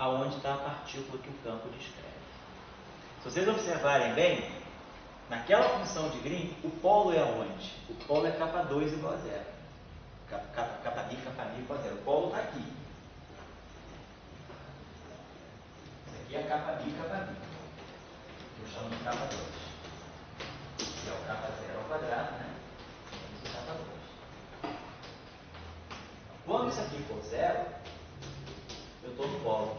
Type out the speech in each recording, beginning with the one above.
aonde está a partícula que o campo descreve. Se vocês observarem bem, naquela função de Green, o polo é aonde? O polo é K2 igual a zero. Kb igual a zero. O polo está aqui. Isso aqui é Kb. Eu chamo de K2. Que é o K0 ao quadrado, né? Isso é K2. Quando isso aqui for zero, eu estou no polo.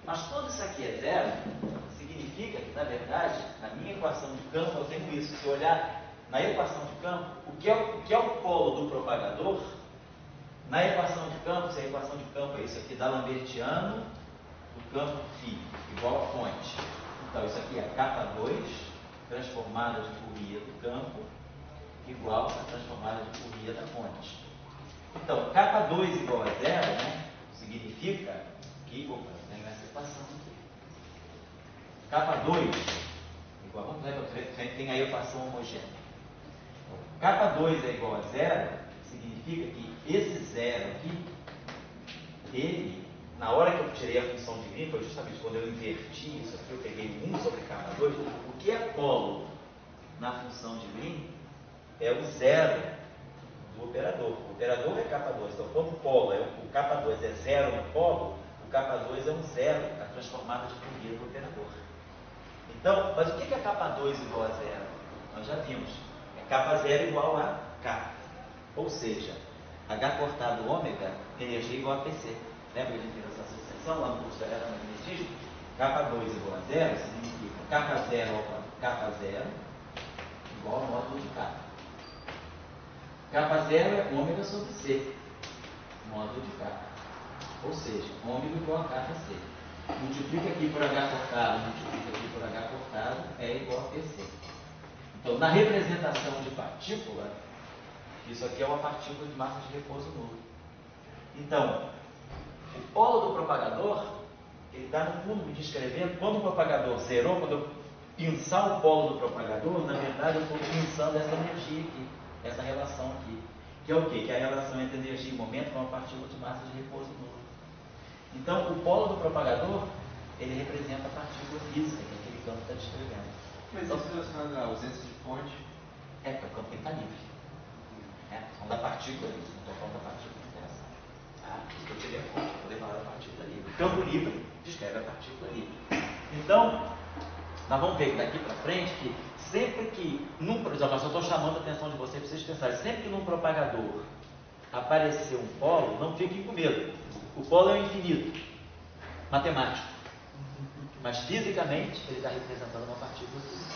Mas quando isso aqui é zero, significa que, na verdade, na minha equação de campo, eu tenho isso. Se eu olhar na equação de campo, o que é o polo do propagador, na equação de campo, se a equação de campo é isso aqui, D'Alembertiano, do campo φ, igual a fonte. Então, isso aqui é K2, transformada de Fourier do campo, igual a transformada de Fourier da fonte. Então, K2 igual a zero, né, significa que, tenho essa equação aqui. K2 igual, vamos ver, tem a equação homogênea. K2 é igual a zero, significa que esse zero aqui, ele, na hora que eu tirei a função de Green, foi justamente quando eu inverti isso aqui, eu peguei 1 sobre K2, o que é polo na função de Green é o zero do operador. O operador é K2, então como o polo, o K2 é zero no polo, o K2 é um zero, a transformada de Fourier do operador. Então, mas o que é K2 igual a zero? Nós já vimos. É K0 igual a K. Ou seja, H cortado ômega, energia igual a PC. Lembra que a gente fez essa associação lá no curso de eletromagnetismo? K2 igual a zero significa K0 K0 igual ao módulo de K. K0 é ômega sobre C, módulo de K. Ou seja, ômega igual a KC. Multiplica aqui por H cortado, multiplica aqui por H cortado, é igual a PC. Então, na representação de partícula, isso aqui é uma partícula de massa de repouso nulo. Então, o polo do propagador, ele está no fundo me descrevendo, quando o propagador zerou, quando eu pinçar o polo do propagador, na verdade eu estou pinçando essa energia aqui, essa relação aqui. Que é o quê? Que é a relação entre energia e momento numa partícula de massa de repouso nulo. Então, o polo do propagador, ele representa a partícula física que aquele campo está descrevendo. Mas isso relacionado à ausência de fonte? É, porque o campo tem que estar livre. Falando da partícula, não estou falando da partícula dessa. Isso que eu tirei a fonte, para poder falar da partícula livre. O campo livre descreve a partícula livre. Então, nós vamos ver daqui para frente que sempre que, por exemplo, eu só estou chamando a atenção de vocês para vocês pensarem, sempre que num propagador aparecer um polo, não fiquem com medo. O polo é o infinito, matemático. Mas fisicamente ele está representando uma partícula física.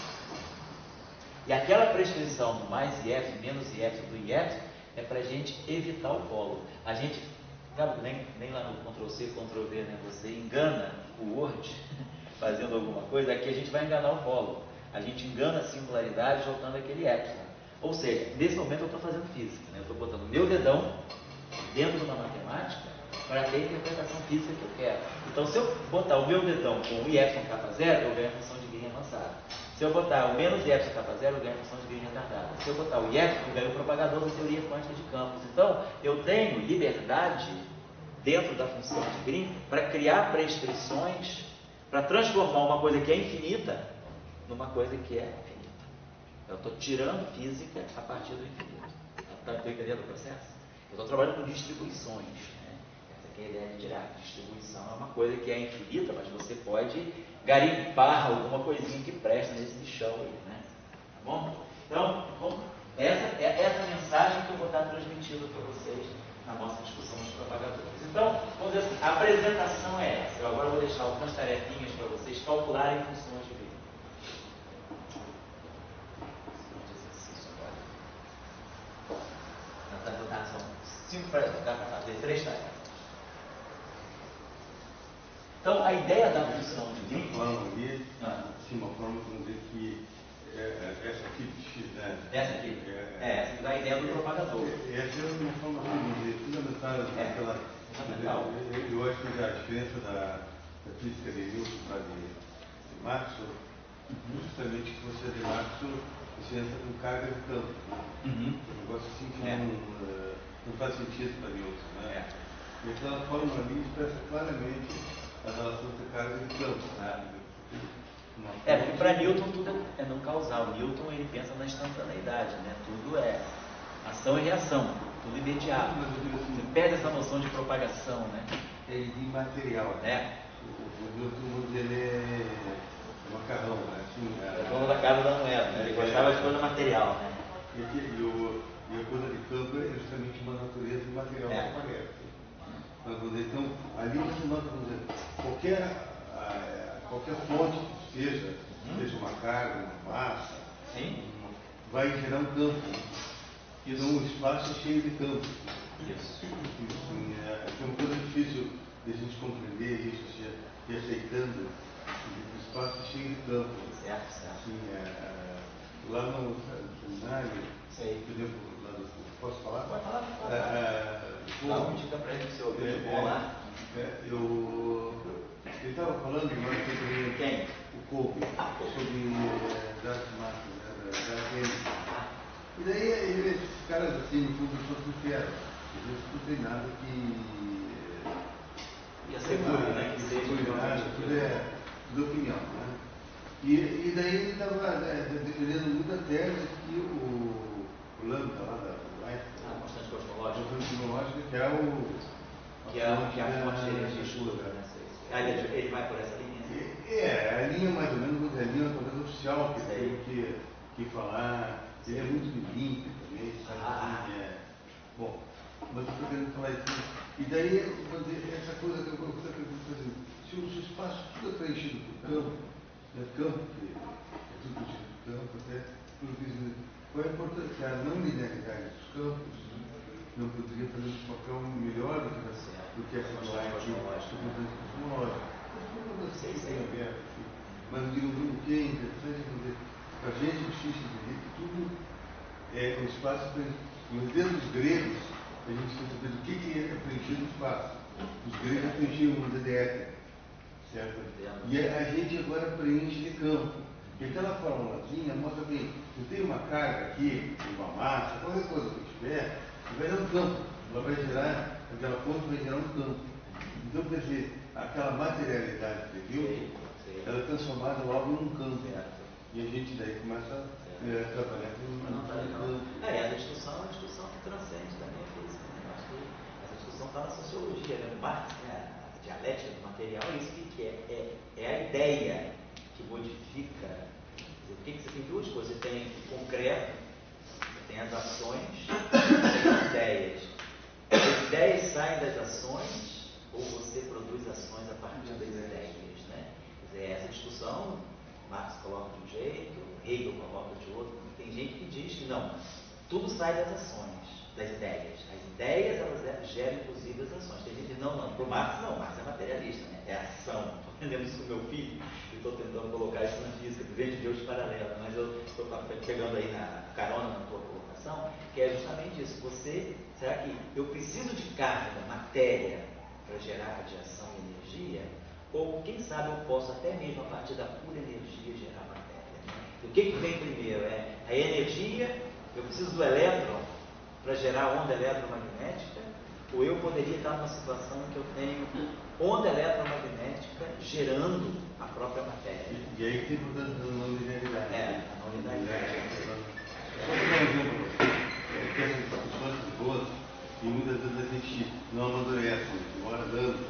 E aquela prescrição do mais IF, menos IF do IF é para a gente evitar o polo. A gente, nem lá no Ctrl+C, Ctrl+V, né? Você engana o Word fazendo alguma coisa, aqui a gente vai enganar o polo. A gente engana a singularidade jogando aquele epsilon. Ou seja, nesse momento eu estou fazendo física, né? Eu estou botando meu dedão dentro de uma matemática para ter a interpretação física que eu quero. Então, se eu botar o meu dedão com o IF K0, eu ganho a função de Green avançada. Se eu botar o menos IF K0, eu ganho a função de Green retardada. Se eu botar o IF, eu ganho o propagador da teoria quântica de campos. Então, eu tenho liberdade dentro da função de Green para criar prescrições, para transformar uma coisa que é infinita numa coisa que é finita. Eu estou tirando física a partir do infinito. Está entendendo o processo? Eu estou trabalhando com distribuições. Essa aqui é a ideia de tirar. Distribuição é uma coisa que é infinita, mas você pode garimpar alguma coisinha que presta nesse bichão aí, né? Tá bom? Então, essa é essa mensagem que eu vou estar transmitindo para vocês na nossa discussão dos propagadores. Então, vamos dizer assim, a apresentação é essa. Eu agora vou deixar algumas tarefinhas para vocês calcularem funções de Green. São 5 para fazer 3 tarefas. Então, a ideia da função de Green... Uma forma de dizer que essa aqui de X, né? Essa aqui? Essa dá a ideia do propagador. Essa é uma forma de dizer fundamental daquela... Eu acho que a diferença da física de Newton para de Maxwell, justamente que você de Maxwell, você entra com carga de campo. Um negócio assim que não faz sentido para Newton, né? E aquela fórmula ali expressa claramente Porque para Newton tudo é não causal. Newton ele pensa na instantaneidade, né? Tudo é ação e reação, tudo imediato. Você perde essa noção de propagação, né? Ele é imaterial. O Newton ele é macarrão, né? Assim, é dono da casa da moeda, né? Ele gostava de coisa material, né? E a coisa de campo é justamente uma natureza imaterial da matéria. Então, ali você nota, por exemplo, qualquer fonte que seja uma carga, uma massa, vai gerar um campo. Então, o espaço é cheio de campo. Isso. É uma coisa difícil de a gente compreender isso, e aceitando o espaço é cheio de campo. Certo. Assim, lá no seminário, por exemplo, posso falar? Pode falar. Dá uma dica para ele, seu bom lá. Ele estava falando agora sobre quem? O Kolbe, sobre Dark Matter, Dark Energy. E daí esses caras assim, no fundo, são sinceros. Eles não tem nada que assegure, né? Que seja nada, tudo é opinião, né? E daí ele estava defendendo muito a tese que o Lambda lá da a constante cosmológica. Que é a fonte de energia escura, né? Ele vai por essa linha? A linha mais ou menos, a linha talvez oficial que tem que falar. Ele é muito limpo também, sabe? Bom, mas eu estou querendo falar isso. E daí, essa coisa que eu estou fazendo, se o espaço tudo é preenchido por campo, campo que é tudo preenchido por campo, até qual é a importância? A não linearidade dos campos não poderia fazer um papel melhor do que essa cosmológica. Mas eu digo, o que é interessante é que para a gente é difícil entender que tudo é o espaço preenchido. Nos dedos gregos, a gente tem que saber do que é preenchido o espaço. Os gregos preenchiam o DDR, certo? E a gente agora preenche de campo. E aquela formulazinha mostra bem, eu tenho uma carga aqui, uma massa, qualquer coisa que eu tiver, vai dar um campo. Ela vai gerar, aquela ponte vai gerar um campo. Então, quer dizer, aquela materialidade que viu, ela é transformada logo num campo. E a gente daí começa a trabalhar com um campo. A discussão é uma discussão que transcende também a física. Eu acho que essa discussão está na sociologia, né? Marx, né? A dialética do material é isso que é a ideia que modifica. O que você tem duas coisas? Você tem o concreto, você tem as ações, você tem as ideias. As ideias saem das ações ou você produz ações a partir das ideias, né? Quer dizer, essa discussão, Marx coloca de um jeito, Hegel coloca de outro. Tem gente que diz que não, tudo sai das ações, das ideias. As ideias, elas geram inclusive as ações. Tem gente que diz, não, para o Marx não, Marx é materialista, né? É ação. Estou aprendendo isso com meu filho e estou tentando colocar isso na física, porque a gente vê os paralelos, mas eu estou pegando aí na carona na tua colocação, que é justamente isso. Será que eu preciso de carga, matéria, para gerar radiação e energia? Ou, quem sabe, eu posso até mesmo, a partir da pura energia, gerar matéria? O que vem primeiro? É a energia, eu preciso do elétron para gerar onda eletromagnética, ou eu poderia estar numa situação em que eu tenho onda eletromagnética gerando a própria matéria? E aí tem importância da não linearidade. A não linearidade. Só para dar um exemplo, que essas discussões são boas, e muitas vezes a gente não amadurece, demora anos.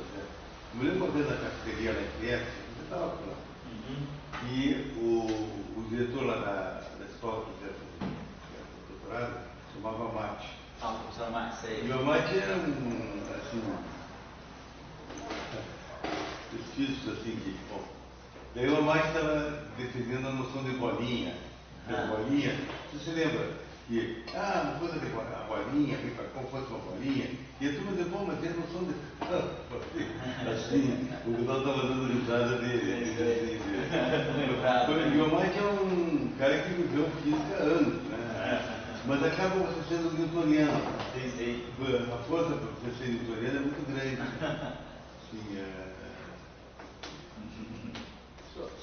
Eu me lembro uma vez na cafeteria lá em Trieste, você estava por lá. E o diretor lá da escola que fez o doutorado chamava Mate. O professor Mate, sei. E o Mate era pesquisos assim de. Bom, daí o Mate estava defendendo a noção de bolinha. Bolinha, você se lembra? Que, uma coisa de bolinha, vem para como fosse uma bolinha. E a turma dizia, bom, mas tem a noção de. Assim, o pessoal estava dando risada dele. E o Mate é um cara que viveu física há anos, né? Mas acaba você sendo newtoniano. Sim. A força para você ser newtoniano é muito grande. Sim,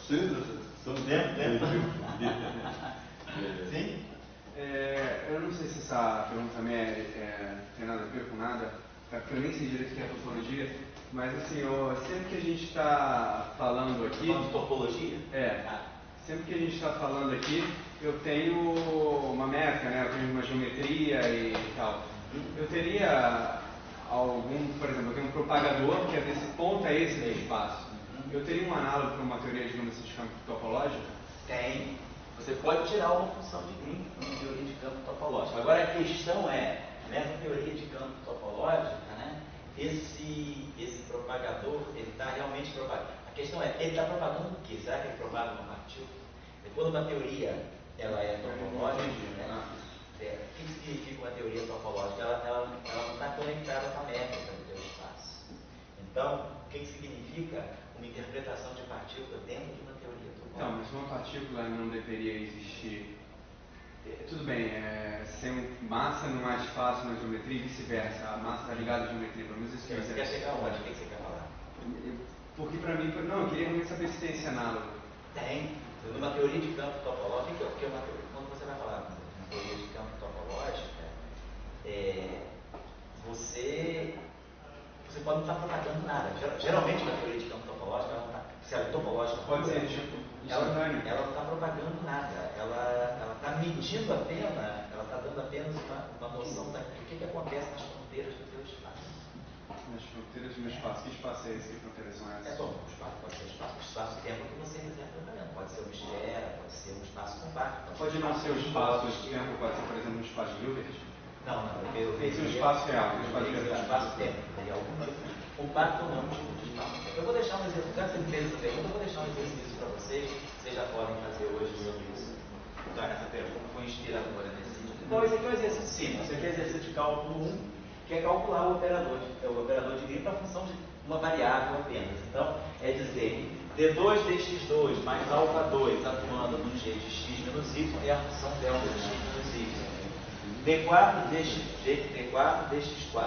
Sendo essa discussão. Sim? Eu não sei se essa pergunta também tem nada a ver com nada, porque eu nem sei direito o que é topologia, mas assim, sempre que a gente está falando aqui. Falando de topologia? sempre que a gente está falando aqui, eu tenho uma meta, né? Eu tenho uma geometria e tal. Eu teria por exemplo, eu tenho um propagador que é desse ponto a esse do espaço. Eu teria um análogo para uma teoria, digamos assim, de campo topológico? Tem. Você pode tirar uma função de Green de uma teoria de campo topológico. Agora a questão é, nessa teoria de campo topológica, né, esse propagador, ele está realmente propagando. A questão é, ele está propagando o quê? Será que ele propaga uma partícula? Quando uma teoria ela é topológica, né, o que significa uma teoria topológica? Ela não está conectada com a métrica do teu espaço. Então, o que significa uma interpretação de partícula dentro de uma teoria topológica? Então, mas uma partícula não deveria existir. Tudo bem, sem massa não há espaço na geometria e vice-versa. A massa está ligada à geometria, pelo menos isso que você quer chegar onde? O que você quer falar? Porque para mim, não, eu queria realmente saber se tem esse análogo. Tem. Numa teoria de campo topológico, que é uma teoria, quando você vai falar uma teoria de campo topológica, você pode não estar propagando nada. Geralmente na teoria de campo topológica, ela não está. Se ela é topológica, pode ser tipo instantâneo. Ela não está propagando nada. Ela está medindo apenas, ela está dando apenas uma noção do que acontece nas fronteiras do teu espaço. Nas fronteiras do meu espaço. Que espaço é esse? Que fronteiras são essas? Bom, o espaço pode ser espaço-tempo que você quiser trabalhando. Pode ser uma esfera, pode ser um espaço compacto. Pode não ser um espaço-tempo, pode ser, por exemplo, um espaço de Hilbert? Não, eu vejo um espaço real, um espaço de verdade. Um espaço-tempo, teria algum tipo de compacto ou não, tipo de espaço-tempo. Eu vou deixar um exercício, já que você fez essa pergunta, eu vou deixar um exercício para vocês, vocês já podem fazer hoje sobre isso. Então, essa pergunta foi inspiradora nesse sentido. Então, esse aqui é o exercício simples, esse aqui é o exercício de cálculo 1, que é calcular o operador de Green para a função de uma variável apenas. Então, é dizer D2 dx2 mais alfa 2 atuando no g de x menos y é a função delta de x menos y. D4 dx4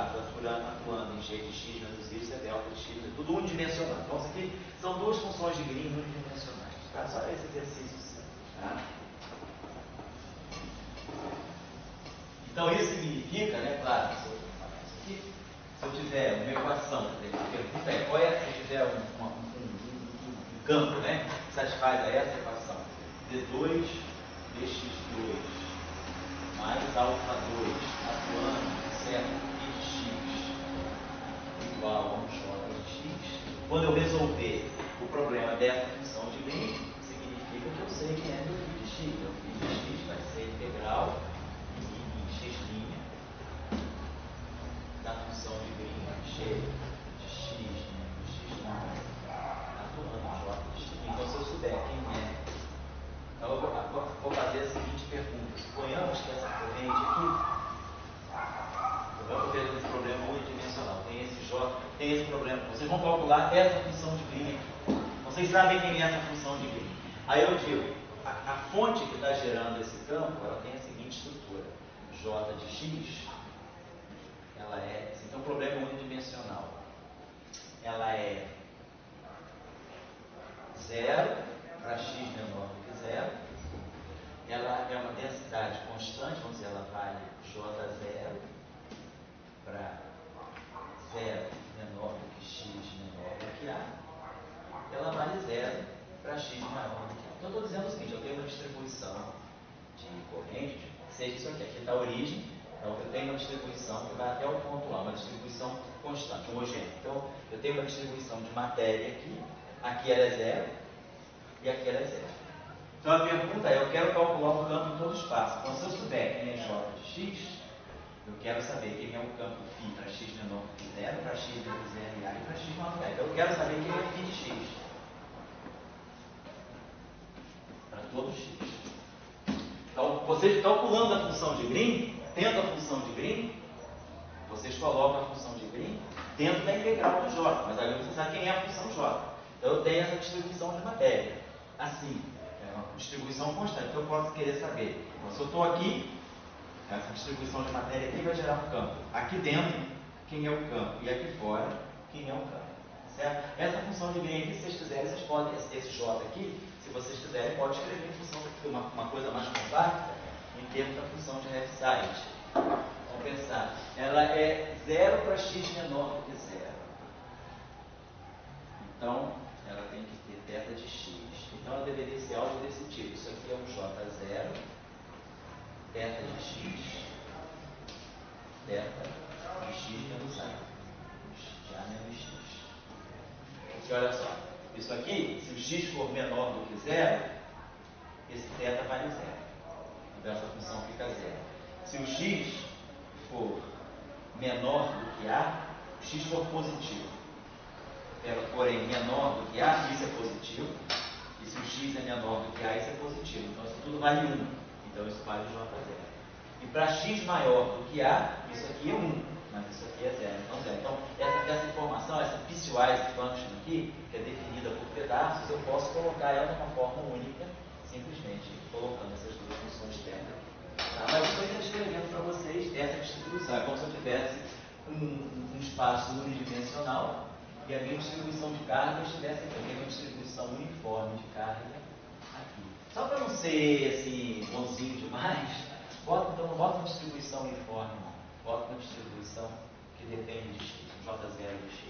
atuando em g de x menos y é delta de x, é tudo unidimensional. Então, isso aqui são duas funções de Green unidimensionais. Tá? Só esse exercício simples. Tá? Então, isso significa, né, claro, se eu tiver uma equação, a pergunta é, qual é, se eu tiver um campo, né, que satisfaz a essa equação, D2 dx2 mais alfa 2 atuando, certo, e de x igual a 1 j de x, quando eu resolver o problema dessa função de Green, significa que eu sei que é meu φ de x. Meu φ de x vai ser integral em x' da função de Green g de x menos x' atuando em j de x. Então, se eu souber quem é, então eu vou fazer a seguinte pergunta. Suponhamos que essa corrente aqui, eu vou ter esse problema unidimensional, tem esse j, tem esse problema. Vocês vão calcular essa função de Green aqui. Vocês sabem quem é essa função de Green. Aí eu digo, a fonte que está gerando esse campo, ela tem a seguinte estrutura. J de x, ela é, esse aqui é um problema unidimensional. Ela é 0 para x menor do que 0. Ela é uma densidade constante, vamos dizer, ela vale J0 para 0 menor do que x menor do que A. Ela vale 0 para x maior do que A. Então, eu estou dizendo o seguinte, eu tenho uma distribuição de corrente, seja isso aqui está a origem, então eu tenho uma distribuição que vai até o ponto A, uma distribuição constante, homogênea. Então, eu tenho uma distribuição de matéria aqui ela é 0 e aqui ela é 0. Então, a pergunta é, eu quero calcular um campo em todo o espaço. Então, se eu souber quem é J de x, eu quero saber quem é o campo φ para x menor do que 0, para x menor que 0 e A, e para x maior do que A. Então, eu quero saber quem é φ de x. Para todo x. Então, vocês calculando a função de Green, tendo a função de Green, vocês colocam a função de Green dentro da integral do J. Mas agora você sabe quem é a função J. Então, eu tenho essa distribuição de matéria. Assim, é uma distribuição constante. Então, eu posso querer saber. Então, se eu estou aqui, essa distribuição de matéria aqui vai gerar um campo. Aqui dentro, quem é o campo? E aqui fora, quem é o campo. Certo? Essa função de Green aqui, se vocês quiserem, vocês podem, esse J aqui, se vocês quiserem, pode escrever em função de uma coisa mais compacta, em termos da função de Heaviside. Vamos pensar. Ela é 0 para x menor do que 0. Então, ela tem que ter θ de x. Então ela deveria ser algo desse tipo. Isso aqui é um J0, θ de x, θ de x menos A. Já menos x. Porque olha só, isso aqui, se o x for menor do que zero, esse θ vale zero. Então essa função fica zero. Se o x for menor do que A, o x for positivo, porém menor do que A, isso é positivo. E se o x é menor do que A, isso é positivo. Então isso tudo vale 1. Então isso vale J0. E para x maior do que A, isso aqui é 1. Mas isso aqui é 0. Então 0. Então essa informação, essa piecewise function aqui, que é definida por pedaços, eu posso colocar ela de uma forma única, simplesmente colocando essas duas funções terra. Tá? Mas eu estou descrevendo para vocês essa distribuição. É como se eu tivesse um espaço unidimensional e a minha distribuição de carga estivesse aqui. Eu tenho uma distribuição uniforme de carga aqui. Só para não ser assim, bonzinho demais, então não bota uma distribuição uniforme, não. Bota uma distribuição que depende de x, J0 de x.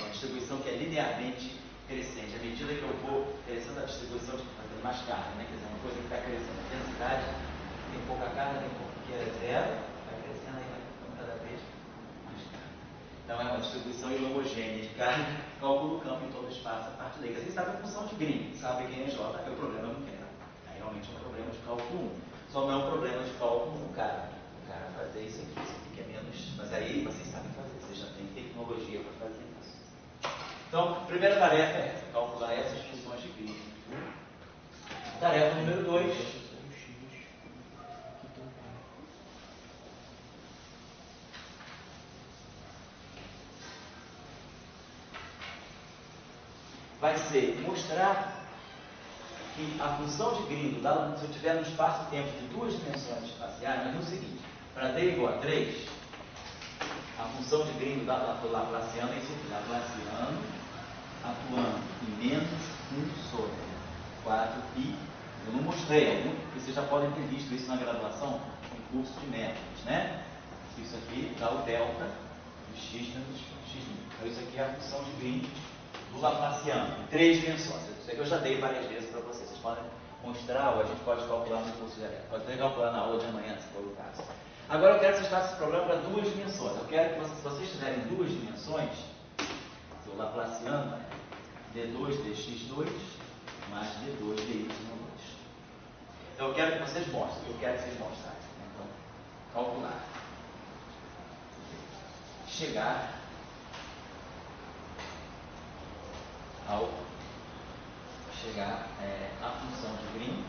Uma distribuição que é linearmente crescente. À medida que eu vou crescendo a distribuição, de fazendo mais carga, né? Quer dizer, uma coisa que está crescendo. A densidade tem pouca carga, tem pouco que é zero, vai crescendo e vai ficando cada vez mais carga. Então é uma distribuição ilomogênea de carga, calcula o campo em todo o espaço a partir daí. Você sabe a função de Green, sabe quem é J, é o problema eu não quero. É realmente um problema de cálculo 1. Só não é um problema de cálculo 1, cara fazer isso aqui é menos. Mas aí vocês sabem fazer, vocês já têm tecnologia para fazer isso. Então, a primeira tarefa é essa, calcular essas funções de Green. Tarefa número 2. Vai ser mostrar que a função de Green, se eu tiver um espaço-tempo de duas dimensões espaciais, mas no seguinte, para D igual a 3, a função de Green do Laplaciano é isso aqui, Laplaciano atuando em menos 1 sobre 4π. Eu não mostrei algum, porque vocês já podem ter visto isso na graduação, em curso de métodos, né? Isso aqui dá o delta de x menos x'. Então isso aqui é a função de Green do Laplaciano, em 3 dimensões. Isso aqui eu já dei várias vezes para vocês. Vocês podem mostrar, ou a gente pode calcular no curso de elétrica. Pode até calcular na aula de amanhã, se for o caso. Agora eu quero que vocês façam esse problema para 2 dimensões. Eu quero que se vocês tiverem 2 dimensões, o Laplaciano é d2 dx2 mais d2 dy2. Então eu quero que vocês mostrem. Eu quero que vocês mostrem. Então, calcular. Chegar à função de Green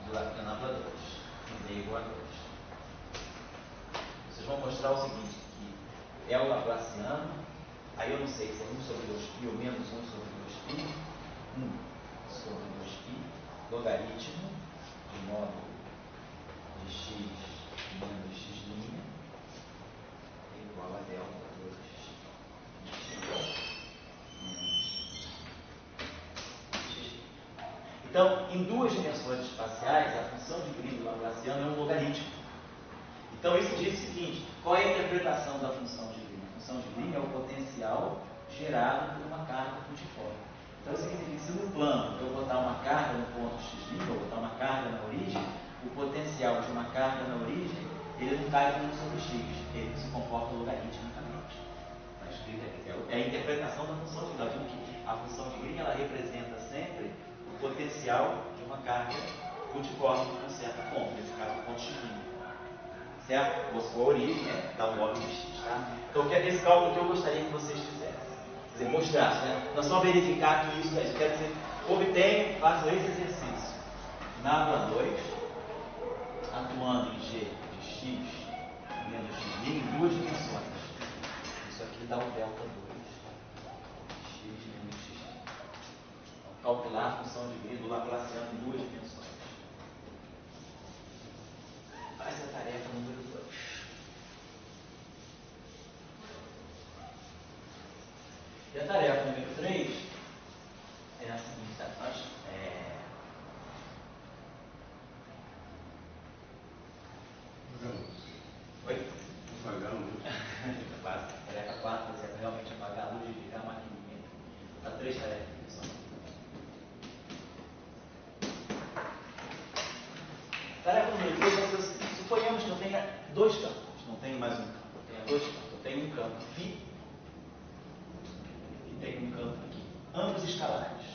do Laplaciano 2, em D igual a 2. Vocês vão mostrar o seguinte, que é o Laplaciano, aí eu não sei se é 1 sobre 2π ou menos 1 sobre 2π, 1 sobre 2π, logaritmo de módulo de x menos x' é igual a delta 2 de x menos x'. Então, em 2 dimensões espaciais, a função de Green do Laplaciano é um logaritmo. Então isso diz o seguinte, qual é a interpretação da função de Green? A função de Green é o potencial gerado por uma carga multiforme. Então isso significa que se no plano eu botar uma carga no ponto x', ou botar uma carga na origem, o potencial de uma carga na origem, ele não cai como 1 sobre x, ele se comporta logaritmicamente. Está escrito aqui, é a interpretação da função de Green. Eu digo que a função de Green ela representa sempre o potencial de uma carga multiforme em um certo ponto, nesse caso o ponto x'. Certo? Ou sua origem dá um log de x, tá? Então, esse cálculo que eu gostaria que vocês fizessem. Quer dizer, mostrassem, né? Não é só verificar que isso é isso. Quer dizer, obtenham, façam esse exercício. Na aula 2, atuando em g de x menos x' em 2 dimensões. Isso aqui dá o delta 2. X menos x'. Então, calcular a função de Green do Laplaciano em 2 dimensões. Faz a tarefa número 2. E a tarefa número 3 é a seguinte, tá? Oi? Pagamos. A tarefa 4 vai ser a tenho um campo φ e tenho um campo aqui. Ambos escalares.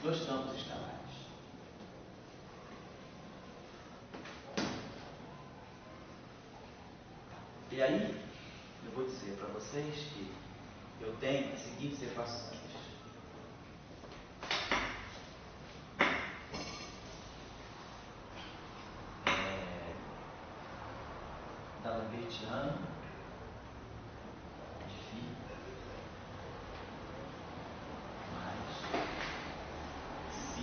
Dois campos escalares. E aí, eu vou dizer para vocês que eu tenho as seguintes equações. Da Lambertiano de φ mais φ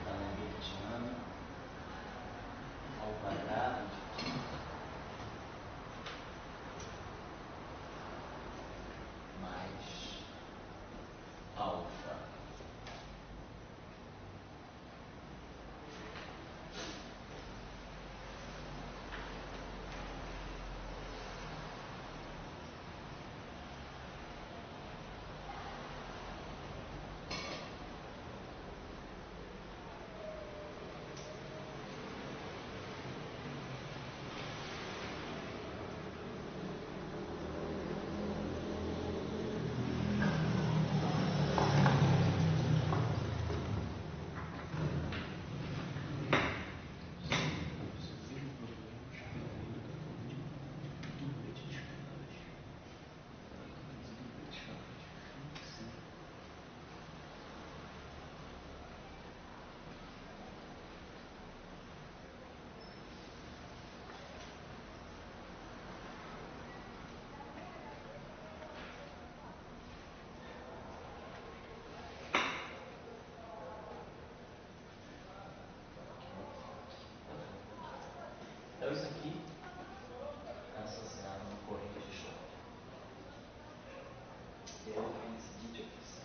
da Lambertiano ao quadrado de φ mais alfa. Então isso aqui é associado a uma corrente de choque. E eu tenho a seguinte equação.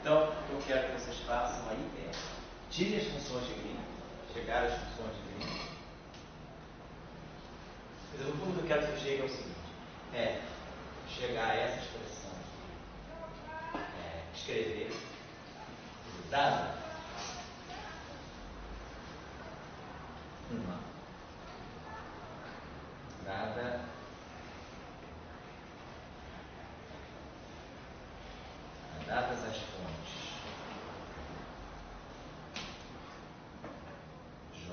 Então, o que eu quero que vocês façam aí é tirem as funções de Green, chegar às funções de Green. Mas no fundo, o que eu quero que vocês cheguem é o seguinte: é chegar a essa expressão, escrever, dada dadas as fontes J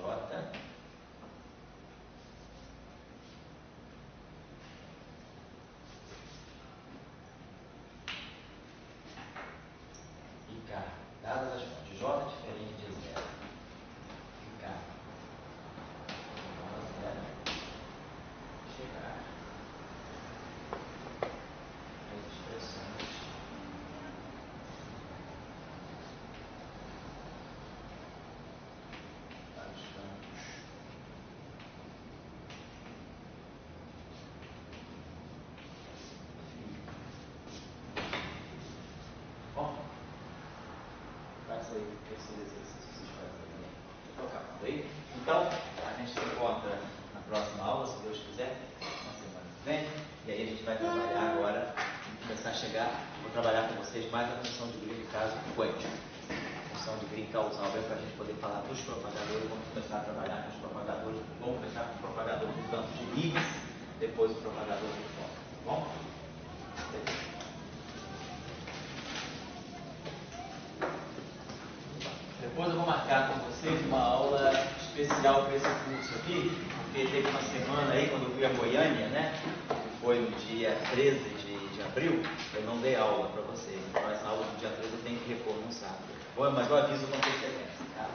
e K, dadas as fontes J diferente de zero e K igual a zero, chegar às expressões para os campos bom, faz aí esse exercício que vocês fazem também. Estou acabando aí. Então, a gente se encontra na próxima aula, se Deus quiser, na semana que vem. E aí a gente vai trabalhar agora, começar a chegar, vou trabalhar com vocês mais a função de Green no caso quântico. A função de Green causal é para a gente poder falar dos propagadores, vamos começar a trabalhar com os propagadores, vamos começar com o propagador do campo de Higgs, depois o propagador de fora. Tá bom? Depois eu vou marcar com vocês uma aula especial para esse curso aqui, porque teve uma semana aí, quando eu fui a Goiânia, né? Que foi no dia 13 de abril, eu não dei aula para vocês. Então essa aula do dia 13 eu tenho que repor no sábado. Bom, mas eu aviso com antecedência, tá?